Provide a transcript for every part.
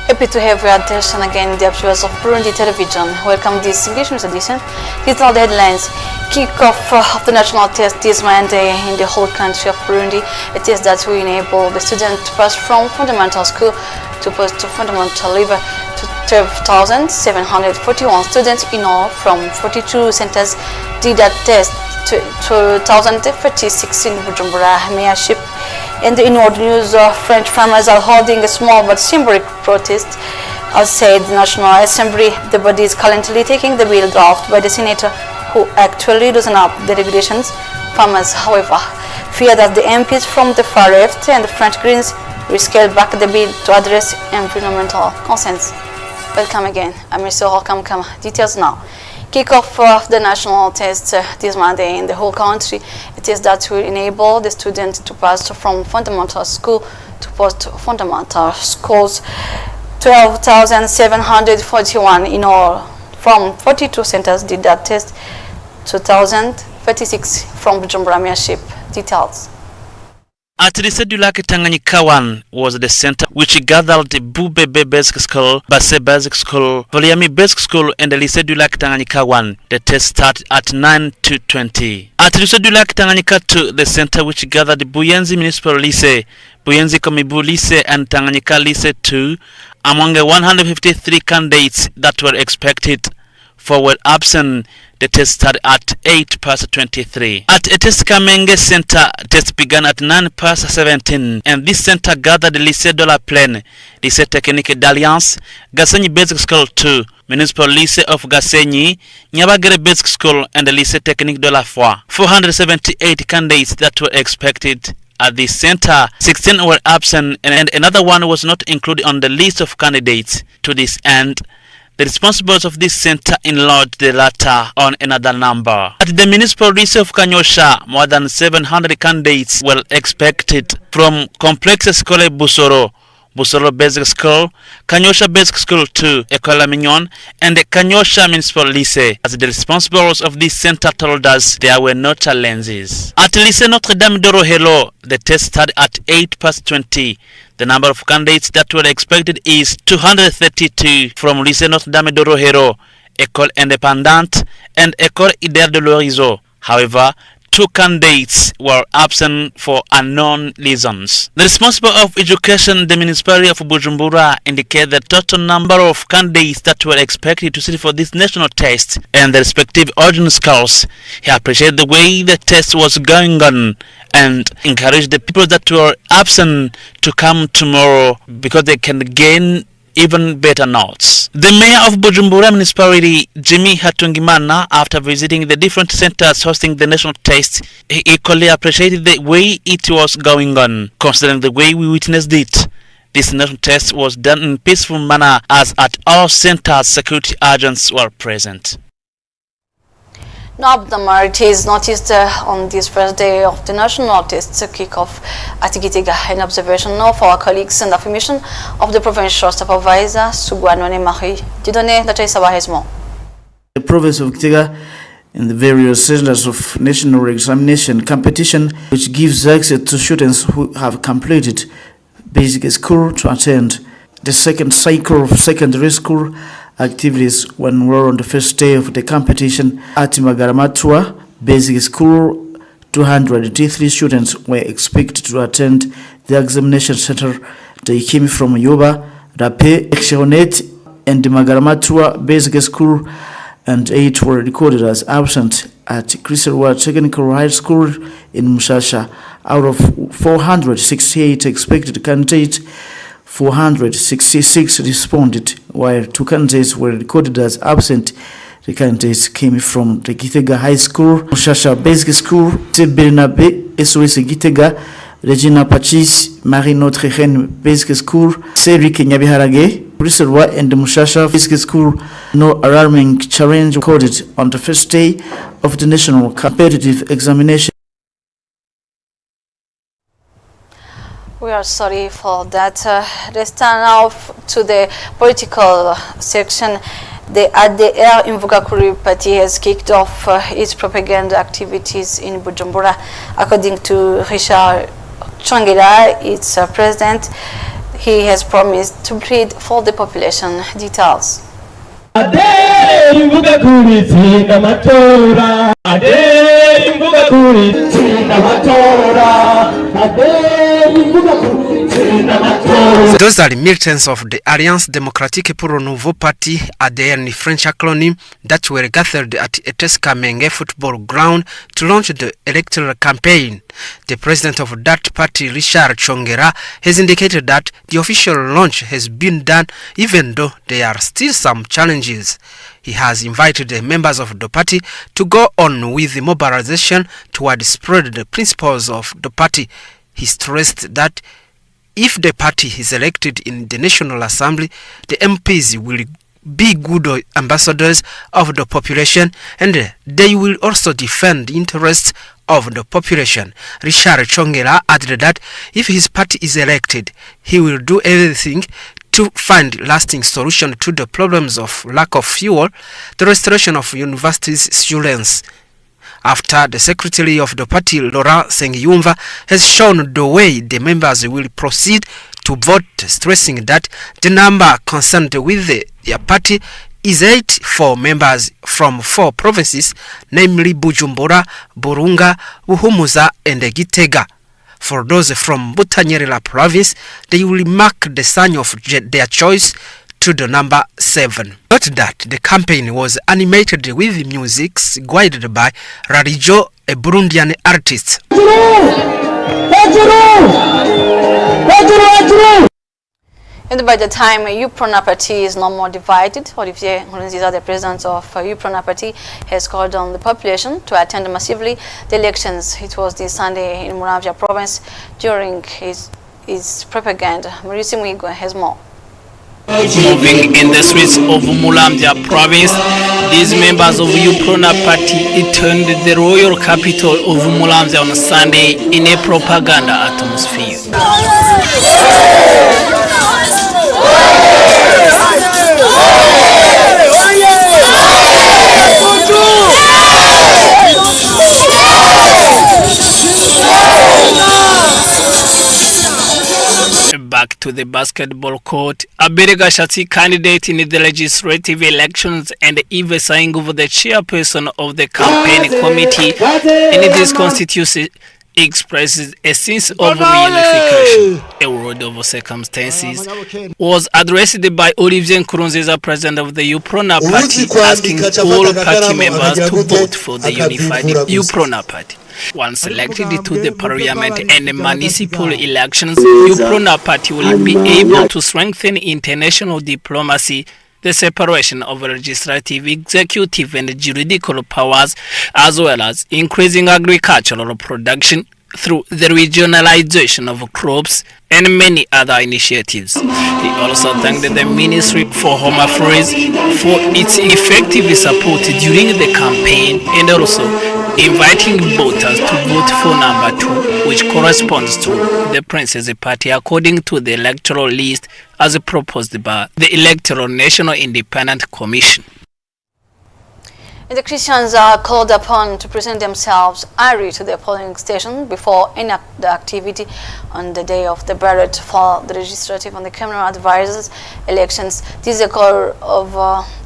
Happy to have your attention again, dear viewers of Burundi Television. Welcome to this English news edition. These are the headlines. Kick-off of the national test this Monday in the whole country of Burundi. A test that will enable the students to pass from fundamental school to post-fundamental level to 12,741 students in all from 42 centers did that test to 2,036 in Bujumbura Mayorship. In the inward news, French farmers are holding a small but symbolic protest outside the National Assembly. The body is currently taking the bill draft by the senator who actually loosened up the regulations. Farmers, however, fear that the MPs from the far left and the French Greens will scale back the bill to address environmental concerns. Welcome again. I'm Mr. Holcomb. Details now. Kick-off of the national test this Monday in the whole country. It is that will enable the students to pass from fundamental school to post-fundamental schools. 12,741 in all from 42 centers did that test. 2,036 from Bujumbura Mayorship. Details. At Lycée du Lac Tanganyika 1 was the center which gathered Bubebe Basic School, Basse Basic School, Voliami Basic School and the Lycée du Lac Tanganyika 1. The test started at 9 to 20. At Lycée du Lac Tanganyika 2, the center which gathered Buyenzi Municipal Lycée, Buyenzi Komibu Lycée and Tanganyika Lycée 2 among the 153 candidates that were expected for were absent. The test started at 8 past 23. At ETS Kamenge Center, test began at 9 past 17, and this center gathered the Lycée de la Plaine, Lycée Technique d'Alliance, Gasenyi Basic School 2, Municipal Lycée of Gasenyi, Nyabagere Basic School, and the Lycée Technique de la Foi. 478 candidates that were expected at this center, 16 were absent, and another one was not included on the list of candidates. To this end, the responsibles of this center enlarged the latter on another number. At the Municipal Lycée of Kanyosha, more than 700 candidates were expected from Complexe Scolaire Busoro, Busoro Basic School, Kanyosha Basic School 2, École Mignon, and the Kanyosha Municipal Lycée. As the responsibles of this center told us, there were no challenges. At Lycée Notre-Dame de Rohelo, the test started at 8 past 20. The number of candidates that were expected is 232 from Lycée Notre-Dame de Rohero, École Indépendante, and École Idéal de l'Horizon. However, 2 candidates were absent for unknown reasons. The responsible of education, the municipality of Bujumbura, indicated the total number of candidates that were expected to sit for this national test and the respective origin schools. He appreciated the way the test was going on and encouraged the people that were absent to come tomorrow because they can gain even better notes. The mayor of Bujumbura municipality, Jimmy Hatungimana, after visiting the different centers hosting the national test, he equally appreciated the way it was going on, considering the way we witnessed it. This national test was done in a peaceful manner as at all centers security agents were present. No abnormalities noticed on this first day of the national test kick-off at Gitega, an observation of our colleagues and affirmation of the provincial supervisor, Sugwanone Marie. The province of Gitega in the various centers of national examination competition, which gives access to students who have completed basic school to attend the second cycle of secondary school activities when we're on the first day of the competition at Magaramatua Basic School. 283 students were expected to attend the examination center. They came from Yoba, Rape, Exionet, and the Magaramatua Basic School, and 8 were recorded as absent at Kriselwa Technical High School in Mushasha. Out of 468 expected candidates, 466 responded, while 2 candidates were recorded as absent. The candidates came from the Gitega High School, Mushasha Basic School, Bernabe, SOS Gitega, Regina Pachis, Marie Notre Dame Basic School, Serik Nyabiharage, Briselwa, and the Mushasha Basic School. No alarming challenge recorded on the first day of the national competitive examination. We are sorry for that. Let's turn now to the political section. The ADR Imvugakuri party has kicked off its propaganda activities in Bujumbura. According to Richard Chongela, its president, he has promised to plead for the population. Details. Those are the militants of the Alliance Démocratique pour le Nouveau Parti, ADR in French acronym, that were gathered at ETS Kamenge football ground to launch the electoral campaign. The president of that party, Richard Chongera, has indicated that the official launch has been done even though there are still some challenges. He has invited the members of the party to go on with the mobilization toward spread the principles of the party. He stressed that if the party is elected in the National Assembly, the MPs will be good ambassadors of the population and they will also defend the interests of the population. Richard Chongera added that if his party is elected, he will do everything to find lasting solution to the problems of lack of fuel, the restoration of universities' students. After the secretary of the party, Laurent Sengiyumva, has shown the way the members will proceed to vote, stressing that the number concerned with their party is 8 for members from 4 provinces, namely Bujumbura, Burunga, Buhumuza, and Gitega. For those from Butanyerera province, they will mark the sign of their choice to the number 7. Note that the campaign was animated with music guided by Rarijo, a Burundian artist. And by the time UPRONA party is no more divided, Olivier Nkurunziza, the president of UPRONA party, has called on the population to attend massively the elections. It was this Sunday in Muramvya province during his propaganda. Maurice Mwigo has more. Moving in the streets of Muramvya province, these members of UPRONA party returned the royal capital of Muramvya on Sunday in a propaganda atmosphere. Back to the basketball court, Abere Gashatsi, candidate in the legislative elections and Eve Sainguvu, the chairperson of the campaign committee in this constituency, expresses a sense of reunification. A word of circumstances was addressed by Olivier Nkurunziza, president of the UPRONA party, asking all party members to vote for the unified UPRONA party. Once elected to the parliament and municipal elections, UPRONA party will be able to strengthen international diplomacy, the separation of legislative, executive and juridical powers, as well as increasing agricultural production through the regionalization of crops and many other initiatives. He also thanked the Ministry for Home Affairs for its effective support during the campaign and also inviting voters to vote for number 2, which corresponds to the Princess Party according to the electoral list as proposed by the Electoral National Independent Commission. The Christians are called upon to present themselves early to the polling station before any activity on the day of the ballot for the legislative and the criminal advisors elections. This is a call of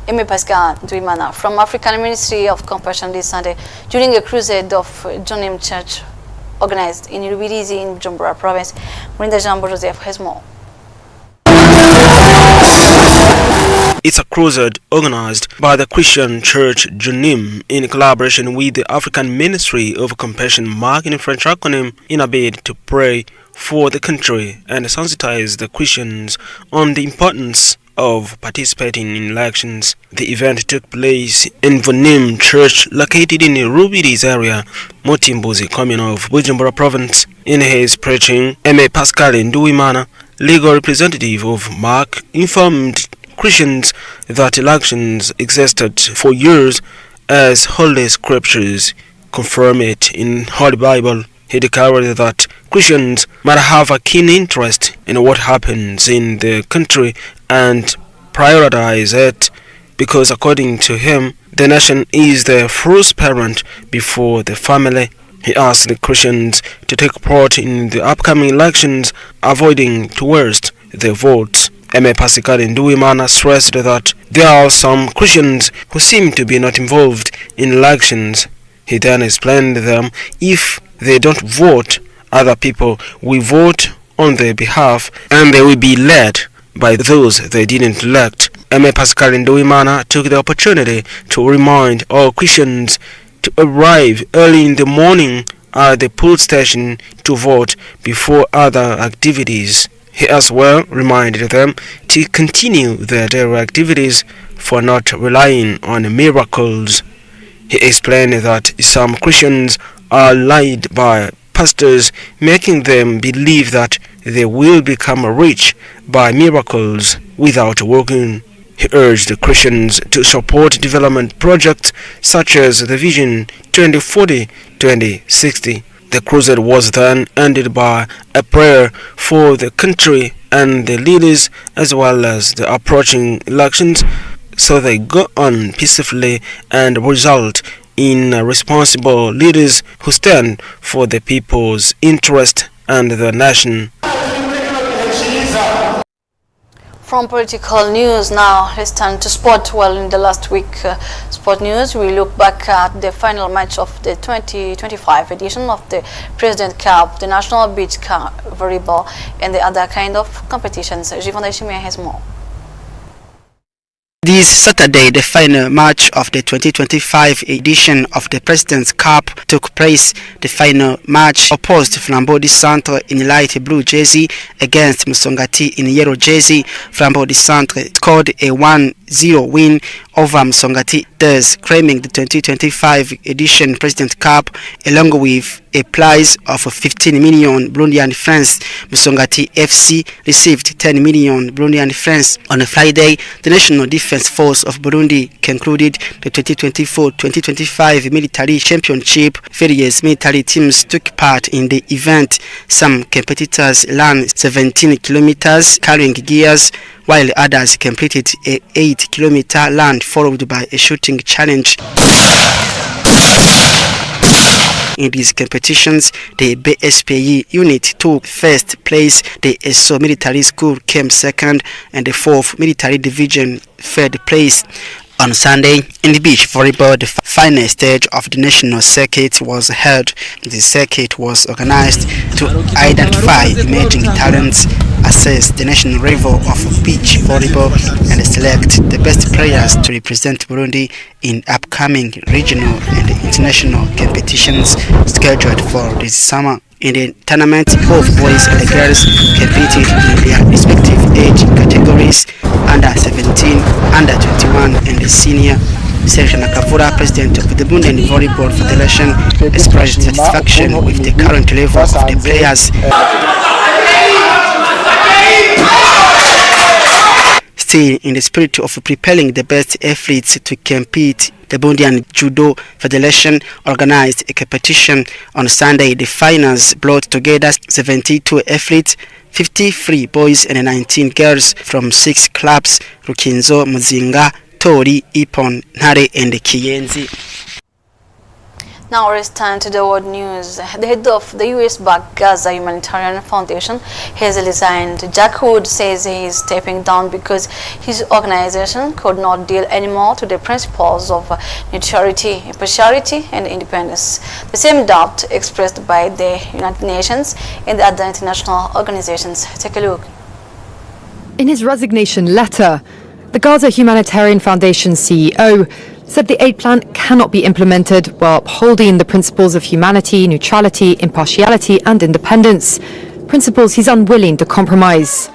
Aimé Pascal Duimana from African Ministry of Compassion this Sunday during a crusade of John Church organized in Rubirizi in Bujumbura province. Murinda Jambo Joseph has more. It's a crusade organized by the Christian Church Junim in collaboration with the African Ministry of Compassion, marking French acronym, in a bid to pray for the country and sensitize the Christians on the importance of participating in elections. The event took place in Vonim Church, located in the Rubirizi area, Motimbuzi, commune of Bujumbura province. In his preaching, Aimé Pascal Nduwimana, legal representative of MARC, informed Christians that elections existed for years as Holy Scriptures confirm it in Holy Bible. He declared that Christians might have a keen interest in what happens in the country and prioritize it because, according to him, the nation is the first parent before the family. He asked the Christians to take part in the upcoming elections, avoiding to waste their votes. M.A. Pascal Nduwimana stressed that there are some Christians who seem to be not involved in elections. He then explained them if they don't vote, other people will vote on their behalf and they will be led by those they didn't elect. M.A. Pascal Nduwimana took the opportunity to remind all Christians to arrive early in the morning at the poll station to vote before other activities. He as well reminded them to continue their daily activities for not relying on miracles. He explained that some Christians are lied by pastors, making them believe that they will become rich by miracles without working. He urged the Christians to support development projects such as the Vision 2040-2060. The crusade was then ended by a prayer for the country and the leaders as well as the approaching elections so they go on peacefully and result in responsible leaders who stand for the people's interest and the nation. From political news now, let's turn to sport. Well, in the last week sport news, we look back at the final match of the 2025 edition of the President Cup, the National Beach Volleyball, and the other kind of competitions. Jivon Daishimia has more. This Saturday, the final match of the 2025 edition of the President's Cup took place. The final match opposed Flambeau du Centre in light blue jersey against Musongati in yellow jersey. Flambeau du Centre scored a 1-0 win over Musongati, thus claiming the 2025 edition President Cup along with a prize of 15 million Burundian francs. Musongati FC received 10 million Burundian francs. On a Friday, the National Defense Force of Burundi concluded the 2024-2025 military championship. Various military teams took part in the event. Some competitors ran 17 kilometers carrying gears, while others completed a 8-kilometer run followed by a shooting challenge. In these competitions, the BSPE unit took first place, the ESO Military School came second, and the 4th Military Division third place. On Sunday, in the beach volleyball, the final stage of the national circuit was held. The circuit was organized to identify emerging talents, assess the national level of beach volleyball, and select the best players to represent Burundi in upcoming regional and international competitions scheduled for this summer. In the tournament, both boys and girls competed in their respective age categories, under 17, under 21, and the senior. Serge Nakavura, president of the Burundi Volleyball Federation, expressed satisfaction with the current level of the players. Still, in the spirit of preparing the best athletes to compete, the Burundian Judo Federation organized a competition on Sunday. The finals brought together 72 athletes, 53 boys and 19 girls from 6 clubs: Rukinzo, Muzinga, Tori, Ipon, Ntare and Kiyenzi. Now let's turn to the world news. The head of the US-backed Gaza Humanitarian Foundation has resigned. Jack Wood says he is stepping down because his organization could not deal anymore to the principles of neutrality, impartiality, and independence. The same doubt expressed by the United Nations and the other international organizations. Take a look. In his resignation letter, the Gaza Humanitarian Foundation CEO said the aid plan cannot be implemented while upholding the principles of humanity, neutrality, impartiality and independence, principles he's unwilling to compromise.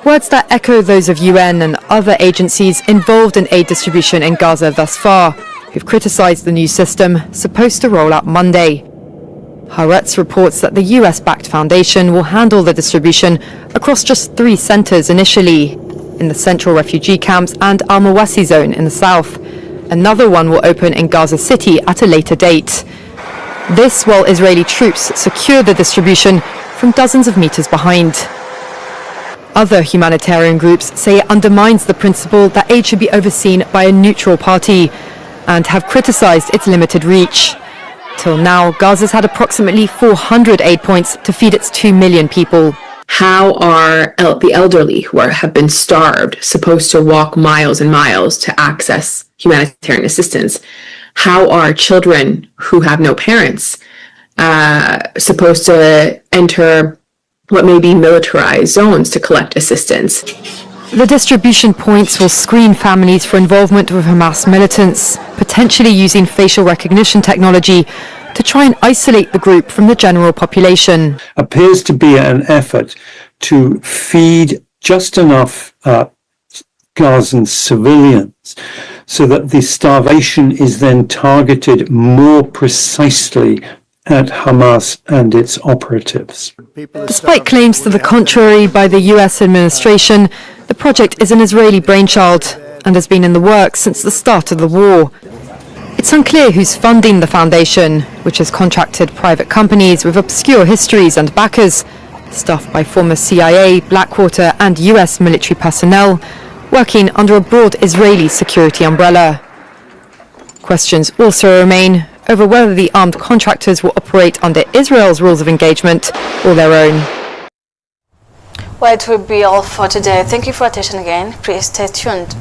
Words that echo those of UN and other agencies involved in aid distribution in Gaza thus far, who've criticised the new system supposed to roll out Monday. Haaretz reports that the US-backed foundation will handle the distribution across just 3 centres initially, in the central refugee camps and Al-Mawasi zone in the south. Another one will open in Gaza City at a later date. This while Israeli troops secure the distribution from dozens of meters behind. Other humanitarian groups say it undermines the principle that aid should be overseen by a neutral party and have criticized its limited reach. Till now, Gaza's had approximately 400 aid points to feed its 2 million people. How are the elderly who have been starved supposed to walk miles and miles to access humanitarian assistance? How are children who have no parents supposed to enter what may be militarized zones to collect assistance? The distribution points will screen families for involvement with Hamas militants, potentially using facial recognition technology to try and isolate the group from the general population. Appears to be an effort to feed just enough Gazan civilians so that the starvation is then targeted more precisely at Hamas and its operatives. Despite claims to the contrary by the US administration, the project is an Israeli brainchild and has been in the works since the start of the war. It's unclear who's funding the foundation, which has contracted private companies with obscure histories and backers, staffed by former CIA, Blackwater and US military personnel, working under a broad Israeli security umbrella. Questions also remain over whether the armed contractors will operate under Israel's rules of engagement or their own. Well, it will be all for today. Thank you for attention again. Please stay tuned.